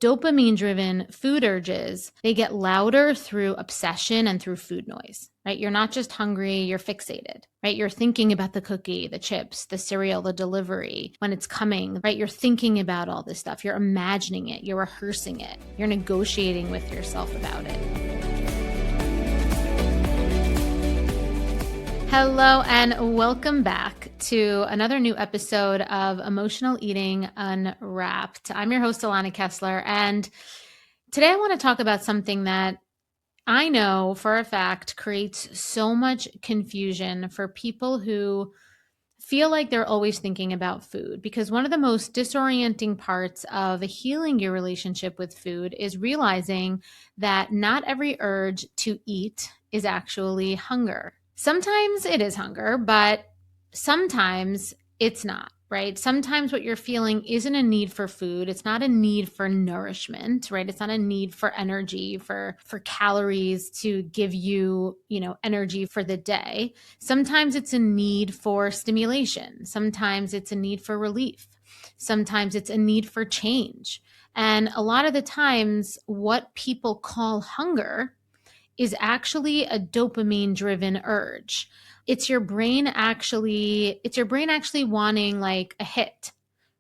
Dopamine-driven food urges, they get louder through obsession and through food noise, right? You're not just hungry, you're fixated, right? You're thinking about the cookie, the chips, the cereal, the delivery, when it's coming, right? You're thinking about all this stuff. You're imagining it. You're rehearsing it. You're negotiating with yourself about it. Hello, and welcome back to another new episode of Emotional Eating Unwrapped. I'm your host, Alana Kessler, and today I want to talk about something that I know for a fact creates so much confusion for people who feel like they're always thinking about food. Because one of the most disorienting parts of healing your relationship with food is realizing that not every urge to eat is actually hunger. Sometimes it is hunger, but sometimes it's not, right? Sometimes what you're feeling isn't a need for food. It's not a need for nourishment, right? It's not a need for energy, for calories to give you, energy for the day. Sometimes it's a need for stimulation. Sometimes it's a need for relief. Sometimes it's a need for change. And a lot of the times what people call hunger is actually a dopamine driven urge. It's your brain actually wanting like a hit,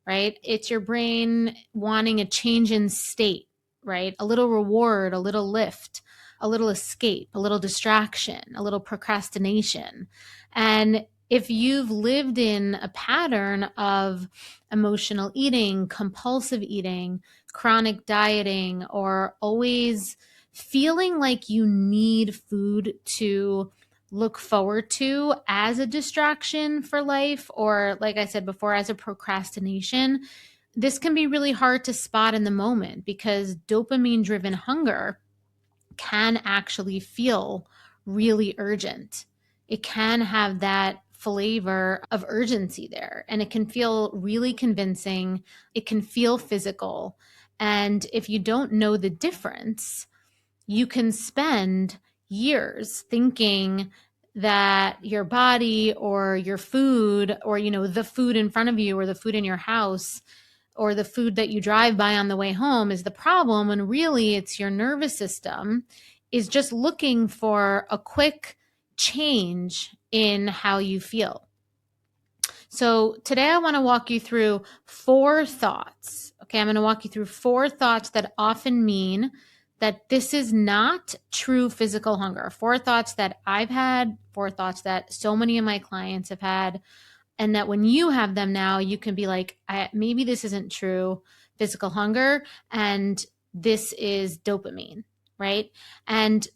right? It's your brain wanting a change in state, right? A little reward, a little lift, a little escape, a little distraction, a little procrastination. And if you've lived in a pattern of emotional eating, compulsive eating, chronic dieting, or always feeling like you need food to look forward to as a distraction for life, or like I said before, as a procrastination, this can be really hard to spot in the moment because dopamine driven hunger can actually feel really urgent. It can have that flavor of urgency there, and it can feel really convincing. It can feel physical. And if you don't know the difference, you can spend years thinking that your body or your food or the food in front of you or the food in your house or the food that you drive by on the way home is the problem, when really it's your nervous system is just looking for a quick change in how you feel. So today I want to walk you through 4 thoughts. Okay, I'm going to walk you through 4 thoughts that often mean that this is not true physical hunger. 4 thoughts that I've had, 4 thoughts that so many of my clients have had, and that when you have them now, you can be like, maybe this isn't true physical hunger, and this is dopamine, right? And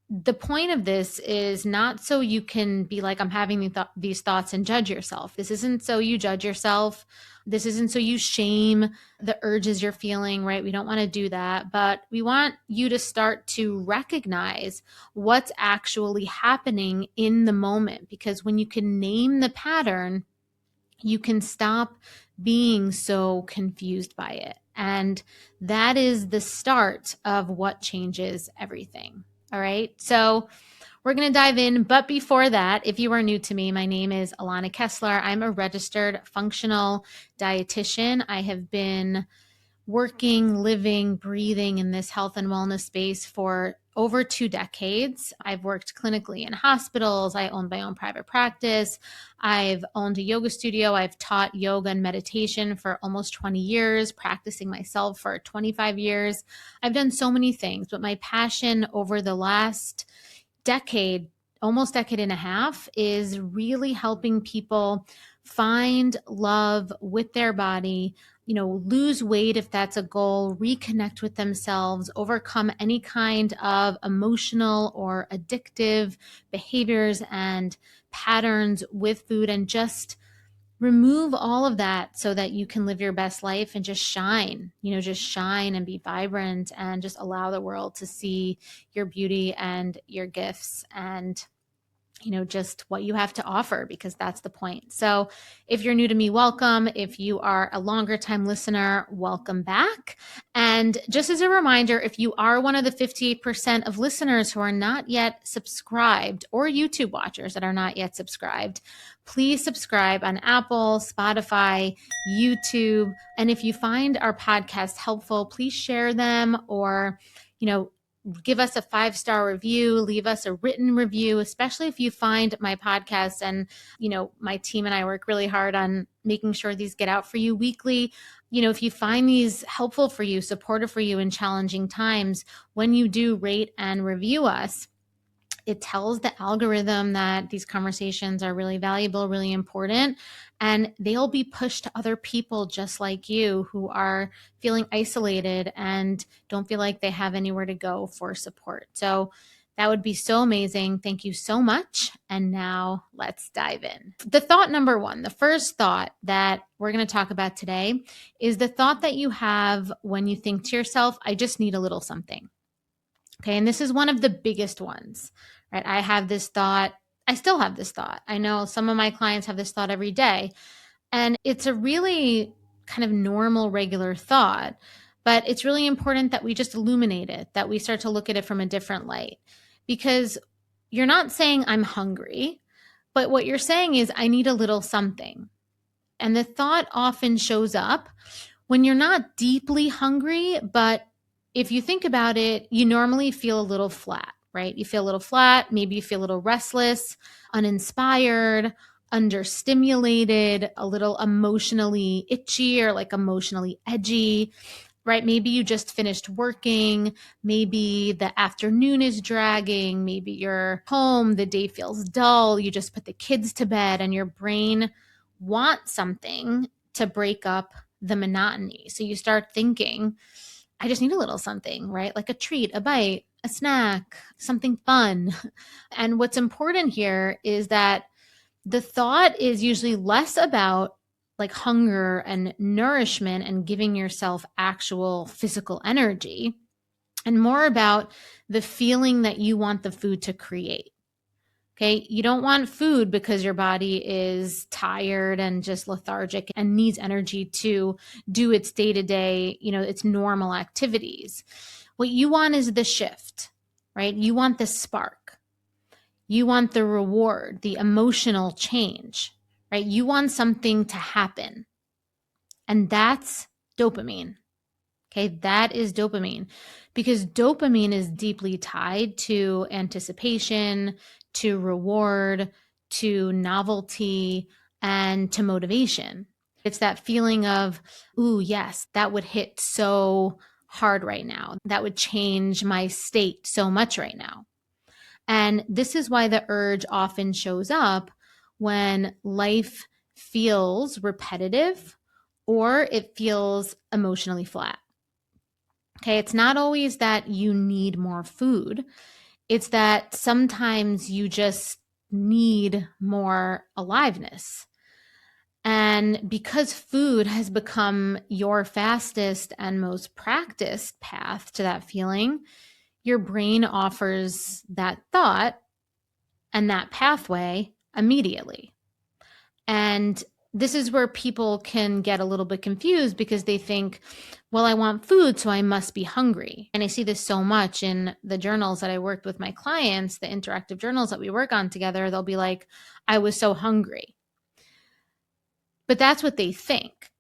the point of this is not so you can be like, I'm having these thoughts and judge yourself. This isn't so you judge yourself. This isn't so you shame the urges you're feeling, right? We don't want to do that, but we want you to start to recognize what's actually happening in the moment, because when you can name the pattern, you can stop being so confused by it. And that is the start of what changes everything. All right. So we're going to dive in. But before that, if you are new to me, my name is Alana Kessler. I'm a registered functional dietitian. I have been working, living, breathing in this health and wellness space for over 2 decades. I've worked clinically in hospitals. I owned my own private practice. I've owned a yoga studio. I've taught yoga and meditation for almost 20 years, practicing myself for 25 years. I've done so many things, but my passion over the last decade, almost decade and a half, is really helping people find love with their body, lose weight if that's a goal, reconnect with themselves, overcome any kind of emotional or addictive behaviors and patterns with food, and just remove all of that so that you can live your best life and just shine, just shine and be vibrant and just allow the world to see your beauty and your gifts. And just what you have to offer, because that's the point. So if you're new to me, welcome. If you are a longer time listener, welcome back. And just as a reminder, if you are one of the 58% of listeners who are not yet subscribed, or YouTube watchers that are not yet subscribed, please subscribe on Apple, Spotify, YouTube. And if you find our podcasts helpful, please share them, or, give us a 5-star review, leave us a written review, especially if you find my podcast. And, my team and I work really hard on making sure these get out for you weekly. If you find these helpful for you, supportive for you in challenging times, when you do rate and review us, it tells the algorithm that these conversations are really valuable, really important, and they'll be pushed to other people just like you who are feeling isolated and don't feel like they have anywhere to go for support. So that would be so amazing. Thank you so much. And now let's dive in. The thought number one, the first thought that we're going to talk about today, is the thought that you have when you think to yourself, I just need a little something. Okay. And this is one of the biggest ones, right? I have this thought. I still have this thought. I know some of my clients have this thought every day. And it's a really kind of normal, regular thought, but it's really important that we just illuminate it, that we start to look at it from a different light, because you're not saying I'm hungry, but what you're saying is I need a little something. And the thought often shows up when you're not deeply hungry, but if you think about it, you normally feel a little flat, right? You feel a little flat, maybe you feel a little restless, uninspired, understimulated, a little emotionally itchy or like emotionally edgy, right? Maybe you just finished working. Maybe the afternoon is dragging. Maybe you're home, the day feels dull. You just put the kids to bed and your brain wants something to break up the monotony. So you start thinking, I just need a little something, right? Like a treat, a bite, a snack, something fun. And what's important here is that the thought is usually less about like hunger and nourishment and giving yourself actual physical energy, and more about the feeling that you want the food to create. Okay. You don't want food because your body is tired and just lethargic and needs energy to do its day-to-day, its normal activities. What you want is the shift, right? You want the spark. You want the reward, the emotional change, right? You want something to happen. And that's dopamine. Okay, that is dopamine, because dopamine is deeply tied to anticipation, to reward, to novelty, and to motivation. It's that feeling of, ooh, yes, that would hit so hard right now. That would change my state so much right now. And this is why the urge often shows up when life feels repetitive or it feels emotionally flat. Okay, it's not always that you need more food. It's that sometimes you just need more aliveness. And because food has become your fastest and most practiced path to that feeling, your brain offers that thought and that pathway immediately. And this is where people can get a little bit confused, because they think, well, I want food, so I must be hungry. And I see this so much in the journals that I worked with my clients, the interactive journals that we work on together. They'll be like, I was so hungry. But that's what they think.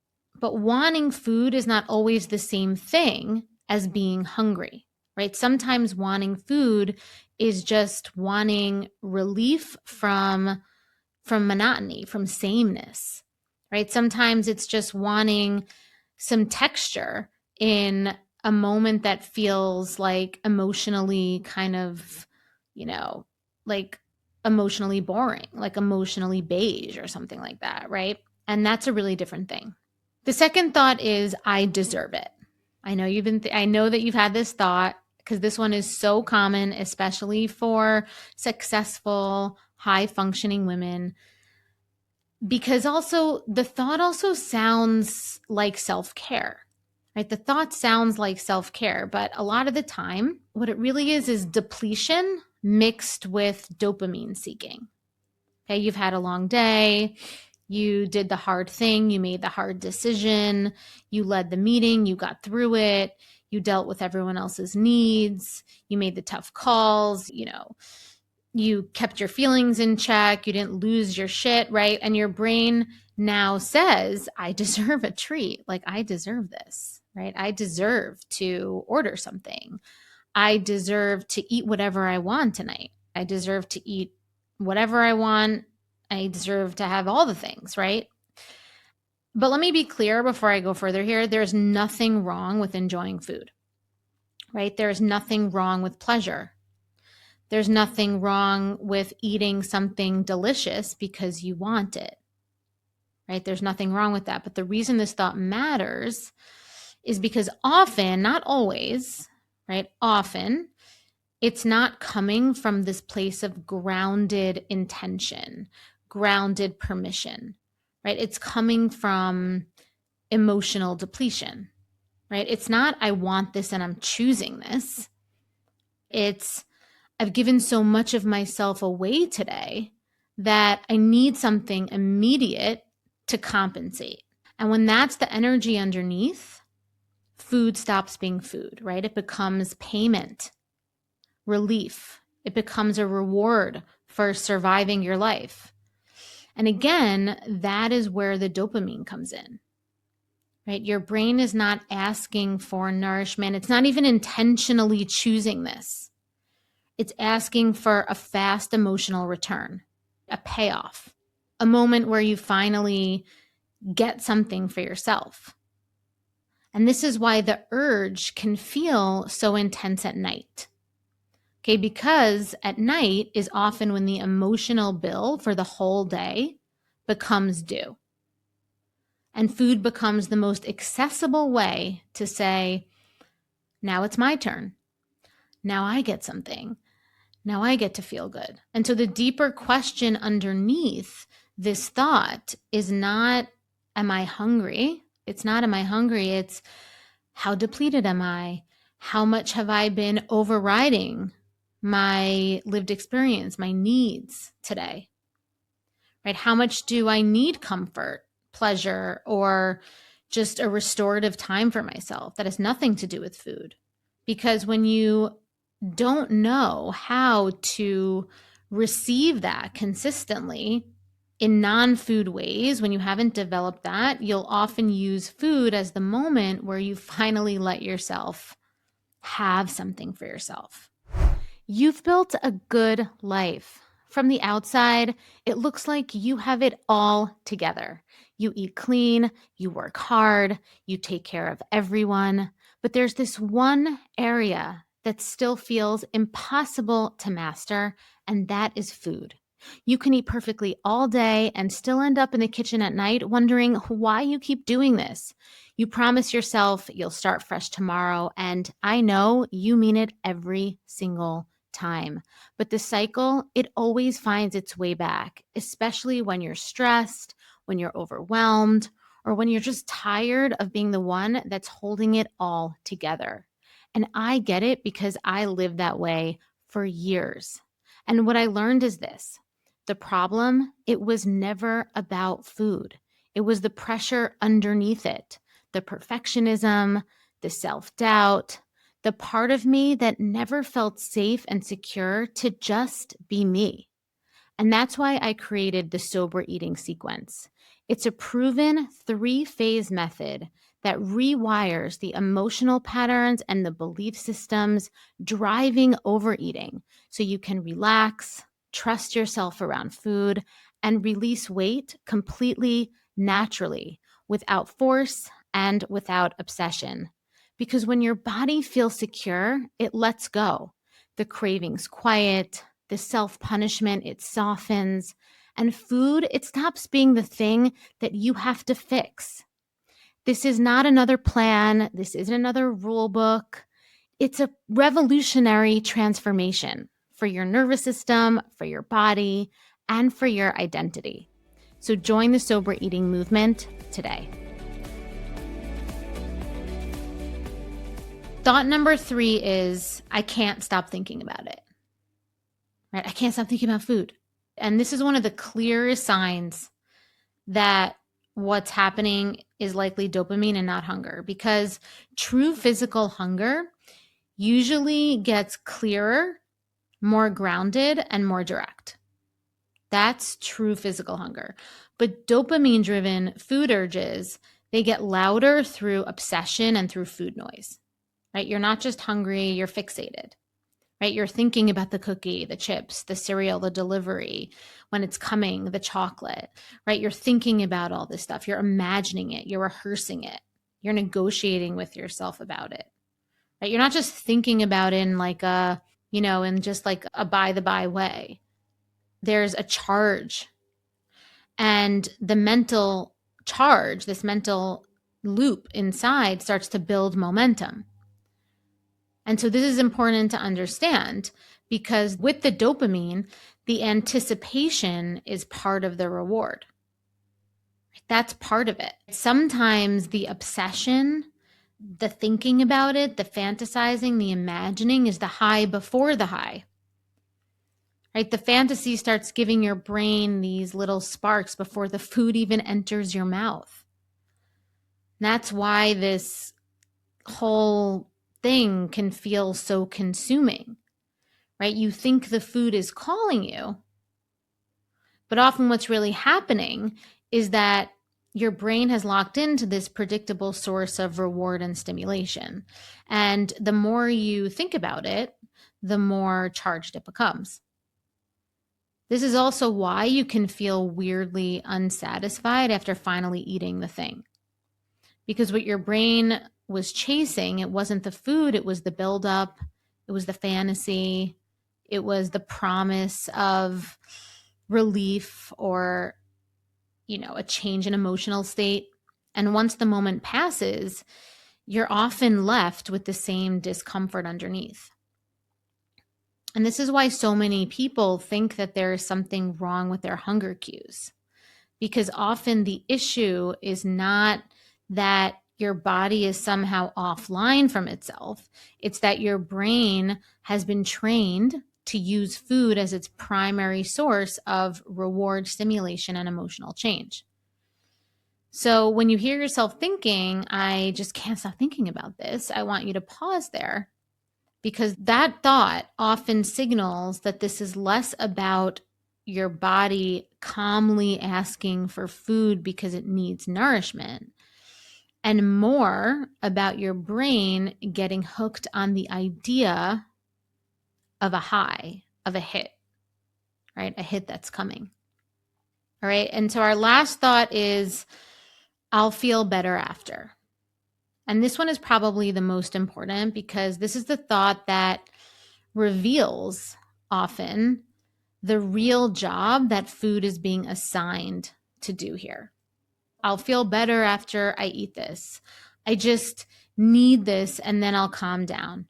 But wanting food is not always the same thing as being hungry, right? Sometimes wanting food is just wanting relief from monotony, from sameness, right? Sometimes it's just wanting some texture in a moment that feels like emotionally kind of, like emotionally boring, like emotionally beige or something like that, right? And that's a really different thing. The second thought is, I deserve it. I know I know that you've had this thought, because this one is so common, especially for successful, high functioning women, because also the thought also sounds like self-care, right? The thought sounds like self-care, but a lot of the time what it really is depletion mixed with dopamine seeking. Okay, you've had a long day. You did the hard thing. You made the hard decision. You led the meeting. You got through it. You dealt with everyone else's needs. You made the tough calls. You kept your feelings in check. You didn't lose your shit, right? And your brain now says, I deserve a treat. Like, I deserve this, right? I deserve to order something. I deserve to eat whatever I want tonight. I deserve to eat whatever I want. I deserve to have all the things, right? But let me be clear before I go further here. There's nothing wrong with enjoying food, right? There's nothing wrong with pleasure. There's nothing wrong with eating something delicious because you want it, right? There's nothing wrong with that. But the reason this thought matters is because often, not always, right? Often, it's not coming from this place of grounded intention, grounded permission, right? It's coming from emotional depletion, right? It's not, I want this and I'm choosing this. It's, I've given so much of myself away today that I need something immediate to compensate. And when that's the energy underneath, food stops being food, right? It becomes payment, relief. It becomes a reward for surviving your life. And again, that is where the dopamine comes in, right? Your brain is not asking for nourishment. It's not even intentionally choosing this. It's asking for a fast emotional return, a payoff, a moment where you finally get something for yourself. And this is why the urge can feel so intense at night. Okay, because at night is often when the emotional bill for the whole day becomes due. And food becomes the most accessible way to say, now it's my turn. Now I get something. Now I get to feel good. And so the deeper question underneath this thought is not, am I hungry? It's not, am I hungry? It's, how depleted am I? How much have I been overriding my lived experience, my needs today? Right? How much do I need comfort, pleasure, or just a restorative time for myself that has nothing to do with food? Because when you don't know how to receive that consistently in non-food ways, when you haven't developed that, you'll often use food as the moment where you finally let yourself have something for yourself. You've built a good life. From the outside, it looks like you have it all together. You eat clean, you work hard, you take care of everyone. But there's this one area that still feels impossible to master, and that is food. You can eat perfectly all day and still end up in the kitchen at night wondering why you keep doing this. You promise yourself you'll start fresh tomorrow, and I know you mean it every single time. But the cycle, it always finds its way back, especially when you're stressed, when you're overwhelmed, or when you're just tired of being the one that's holding it all together. And I get it because I lived that way for years. And what I learned is this: the problem, it was never about food. It was the pressure underneath it, the perfectionism, the self-doubt, the part of me that never felt safe and secure to just be me. And that's why I created the sober eating sequence. It's a proven 3-phase method that rewires the emotional patterns and the belief systems driving overeating so you can relax, trust yourself around food, and release weight completely naturally, without force and without obsession. Because when your body feels secure, it lets go. The cravings quiet, the self-punishment, it softens, and food, it stops being the thing that you have to fix. This is not another plan. This isn't another rule book. It's a revolutionary transformation for your nervous system, for your body, and for your identity. So join the sober eating movement today. Thought number 3 is, I can't stop thinking about it. Right? I can't stop thinking about food. And this is one of the clearest signs that what's happening is likely dopamine and not hunger, because true physical hunger usually gets clearer, more grounded, and more direct. That's true physical hunger. But dopamine-driven food urges, they get louder through obsession and through food noise, right? You're not just hungry, you're fixated, right? You're thinking about the cookie, the chips, the cereal, the delivery, when it's coming, the chocolate, right? You're thinking about all this stuff. You're imagining it. You're rehearsing it. You're negotiating with yourself about it, right? You're not just thinking about it in like a, in just like a by the by way. There's a charge, and the mental charge, this mental loop inside starts to build momentum. And so this is important to understand, because with the dopamine, the anticipation is part of the reward. That's part of it. Sometimes the obsession, the thinking about it, the fantasizing, the imagining is the high before the high. Right? The fantasy starts giving your brain these little sparks before the food even enters your mouth. And that's why this whole thing can feel so consuming, right? You think the food is calling you, but often what's really happening is that your brain has locked into this predictable source of reward and stimulation. And the more you think about it, the more charged it becomes. This is also why you can feel weirdly unsatisfied after finally eating the thing. Because what your brain was chasing, it wasn't the food, it was the buildup, it was the fantasy, it was the promise of relief or, a change in emotional state. And once the moment passes, you're often left with the same discomfort underneath. And this is why so many people think that there is something wrong with their hunger cues, because often the issue is not that your body is somehow offline from itself. It's that your brain has been trained to use food as its primary source of reward, stimulation, and emotional change. So when you hear yourself thinking, I just can't stop thinking about this, I want you to pause there, because that thought often signals that this is less about your body calmly asking for food because it needs nourishment, and more about your brain getting hooked on the idea of a high, of a hit, right? A hit that's coming. All right. And so our last thought is, I'll feel better after. And this one is probably the most important, because this is the thought that reveals often the real job that food is being assigned to do here. I'll feel better after I eat this. I just need this and then I'll calm down.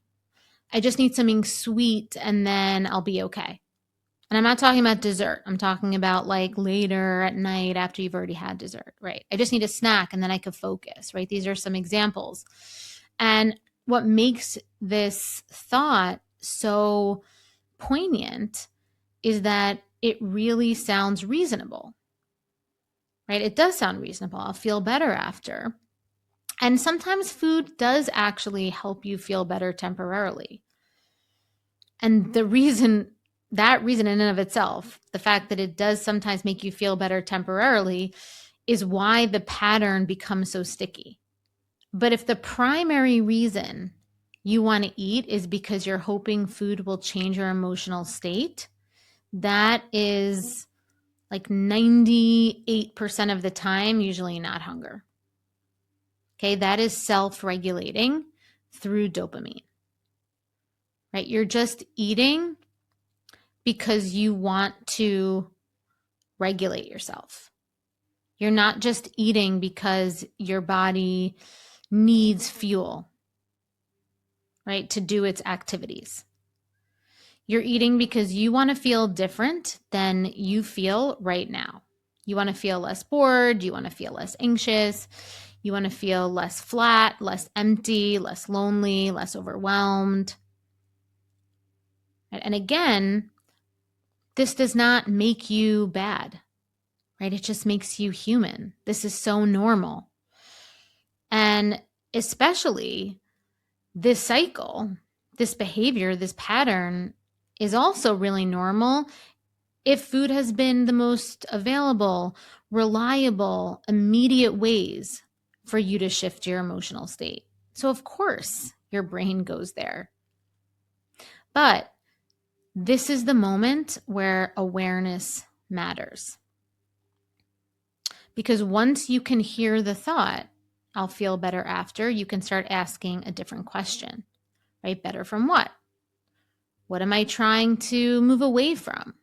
I just need something sweet and then I'll be okay. And I'm not talking about dessert. I'm talking about like later at night after you've already had dessert, right? I just need a snack and then I could focus, right? These are some examples. And what makes this thought so poignant is that it really sounds reasonable, right? It does sound reasonable. I'll feel better after. And sometimes food does actually help you feel better temporarily. And that reason in and of itself, the fact that it does sometimes make you feel better temporarily, is why the pattern becomes so sticky. But if the primary reason you want to eat is because you're hoping food will change your emotional state, that is like 98% of the time usually not hunger. Okay, that is self-regulating through dopamine, right? You're just eating because you want to regulate yourself. You're not just eating because your body needs fuel, right, to do its activities. You're eating because you want to feel different than you feel right now. You want to feel less bored. You want to feel less anxious. You want to feel less flat, less empty, less lonely, less overwhelmed. And again, This does not make you bad, right? It just makes you human. This is so normal. And especially this cycle, this behavior, this pattern is also really normal if food has been the most available, reliable, immediate ways for you to shift your emotional state. So, of course, your brain goes there. But this is the moment where awareness matters. Because once you can hear the thought, I'll feel better after, you can start asking a different question, right? Better from what? What am I trying to move away from?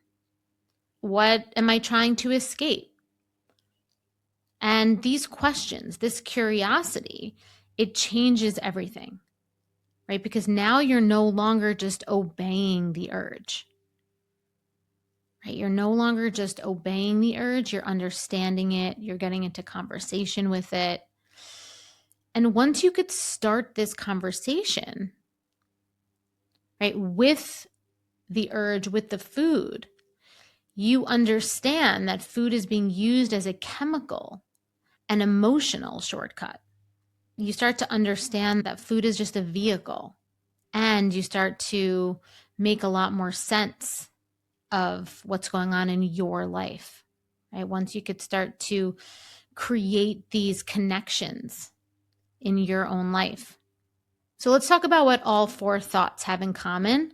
What am I trying to escape? And these questions, this curiosity, it changes everything, right? Because now you're no longer just obeying the urge, right? You're no longer just obeying the urge, you're understanding it, you're getting into conversation with it. And once you could start this conversation, right, with the urge, with the food, you understand that food is being used as a chemical, an emotional shortcut. You start to understand that food is just a vehicle, and you start to make a lot more sense of what's going on in your life, right? Once you could start to create these connections in your own life. So let's talk about what all four thoughts have in common,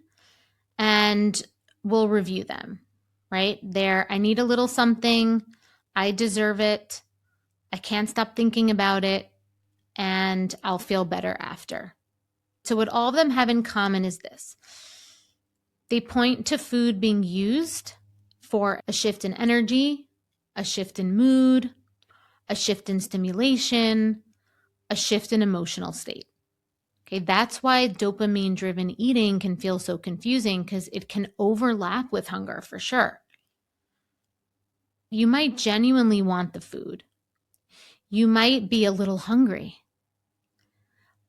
and we'll review them, right? I need a little something, I deserve it, I can't stop thinking about it, and I'll feel better after. So what all of them have in common is this. They point to food being used for a shift in energy, a shift in mood, a shift in stimulation, a shift in emotional state. Okay, that's why dopamine-driven eating can feel so confusing, because it can overlap with hunger for sure. You might genuinely want the food. You might be a little hungry.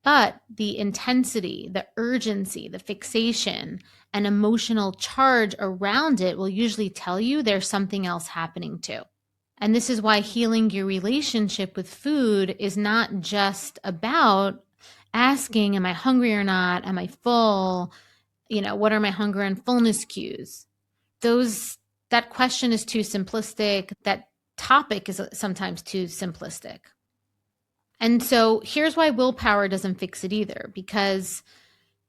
But the intensity, the urgency, the fixation, and emotional charge around it will usually tell you there's something else happening too. And this is why healing your relationship with food is not just about asking, am I hungry or not? Am I full? What are my hunger and fullness cues? That question is too simplistic. That topic is sometimes too simplistic. And so here's why willpower doesn't fix it either, because,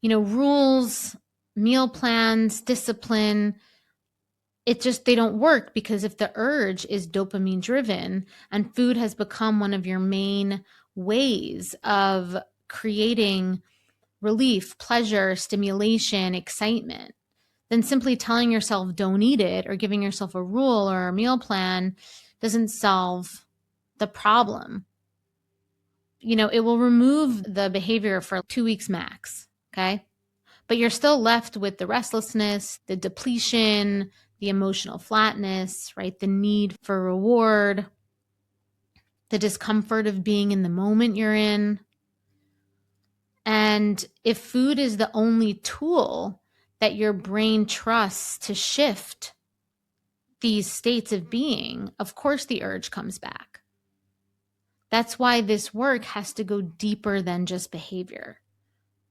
rules, meal plans, discipline, they don't work, because if the urge is dopamine driven and food has become one of your main ways of creating relief, pleasure, stimulation, excitement, then simply telling yourself don't eat it or giving yourself a rule or a meal plan doesn't solve the problem. It will remove the behavior for 2 weeks max, okay? But you're still left with the restlessness, the depletion, the emotional flatness, right? The need for reward, the discomfort of being in the moment you're in. And if food is the only tool that your brain trusts to shift these states of being, of course the urge comes back. That's why this work has to go deeper than just behavior,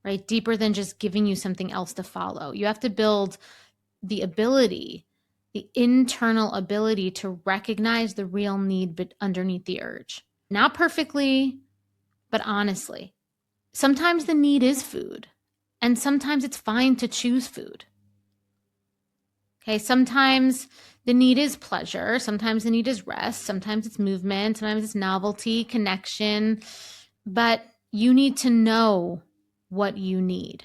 right? Deeper than just giving you something else to follow. You have to build the ability, the internal ability to recognize the real need underneath the urge. Not perfectly, but honestly. Sometimes the need is food, and sometimes it's fine to choose food. Okay, sometimes the need is pleasure, sometimes the need is rest, sometimes it's movement, sometimes it's novelty, connection, but you need to know what you need.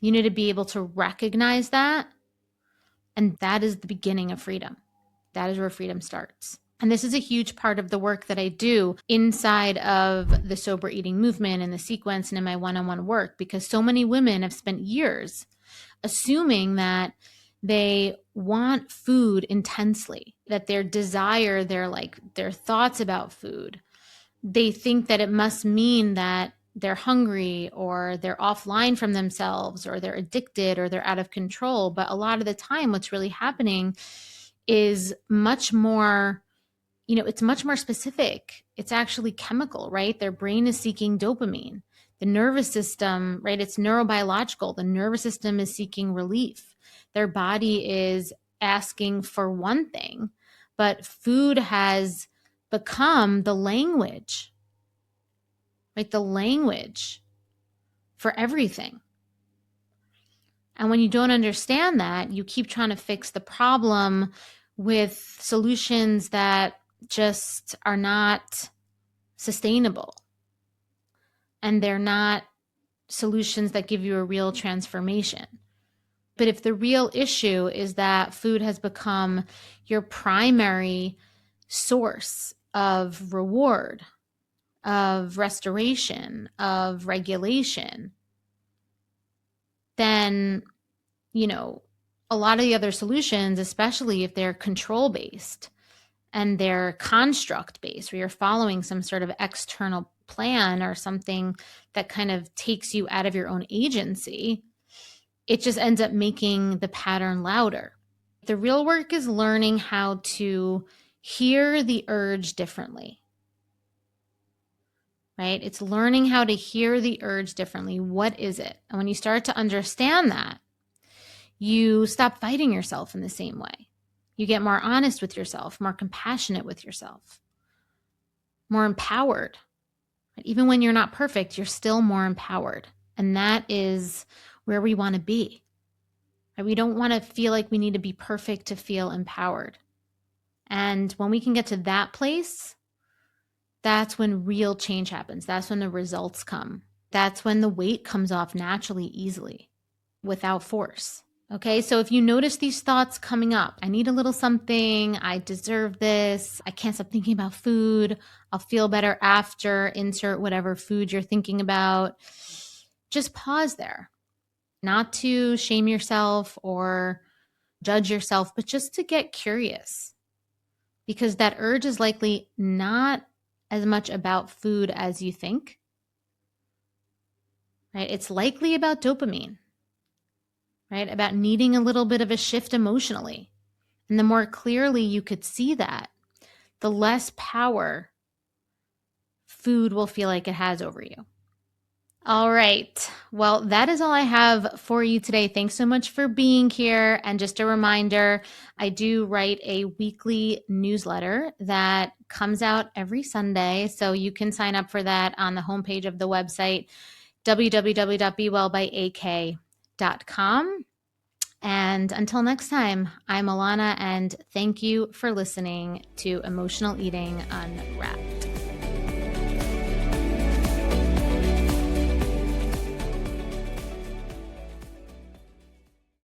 You need to be able to recognize that, and that is the beginning of freedom. That is where freedom starts. And this is a huge part of the work that I do inside of the sober eating movement and the sequence and in my one-on-one work, because so many women have spent years assuming that they want food intensely, that their desire, their thoughts about food, they think that it must mean that they're hungry or they're offline from themselves or they're addicted or they're out of control. But a lot of the time, what's really happening is much more, it's much more specific. It's actually chemical, right? Their brain is seeking dopamine. The nervous system, right? It's neurobiological. The nervous system is seeking relief. Their body is asking for one thing, but food has become the language, like the language for everything. And when you don't understand that, you keep trying to fix the problem with solutions that just are not sustainable. And they're not solutions that give you a real transformation. But if the real issue is that food has become your primary source of reward, of restoration, of regulation, then, a lot of the other solutions, especially if they're control-based and they're construct-based, where you're following some sort of external plan or something that kind of takes you out of your own agency, it just ends up making the pattern louder. The real work is learning how to hear the urge differently, right? It's learning how to hear the urge differently. What is it? And when you start to understand that, you stop fighting yourself in the same way. You get more honest with yourself, more compassionate with yourself, more empowered. Even when you're not perfect, you're still more empowered. And that is where we want to be. We don't want to feel like we need to be perfect to feel empowered. And when we can get to that place, that's when real change happens. That's when the results come. That's when the weight comes off naturally, easily, without force. Okay, so if you notice these thoughts coming up, I need a little something, I deserve this, I can't stop thinking about food, I'll feel better after, insert whatever food you're thinking about, just pause there. Not to shame yourself or judge yourself, but just to get curious. Because that urge is likely not as much about food as you think, right? It's likely about dopamine, right? About needing a little bit of a shift emotionally. And the more clearly you could see that, the less power food will feel like it has over you. All right. Well, that is all I have for you today. Thanks so much for being here. And just a reminder, I do write a weekly newsletter that comes out every Sunday. So you can sign up for that on the homepage of the website, www.bewellbyak.com. And until next time, I'm Alana, and thank you for listening to Emotional Eating Unwrapped.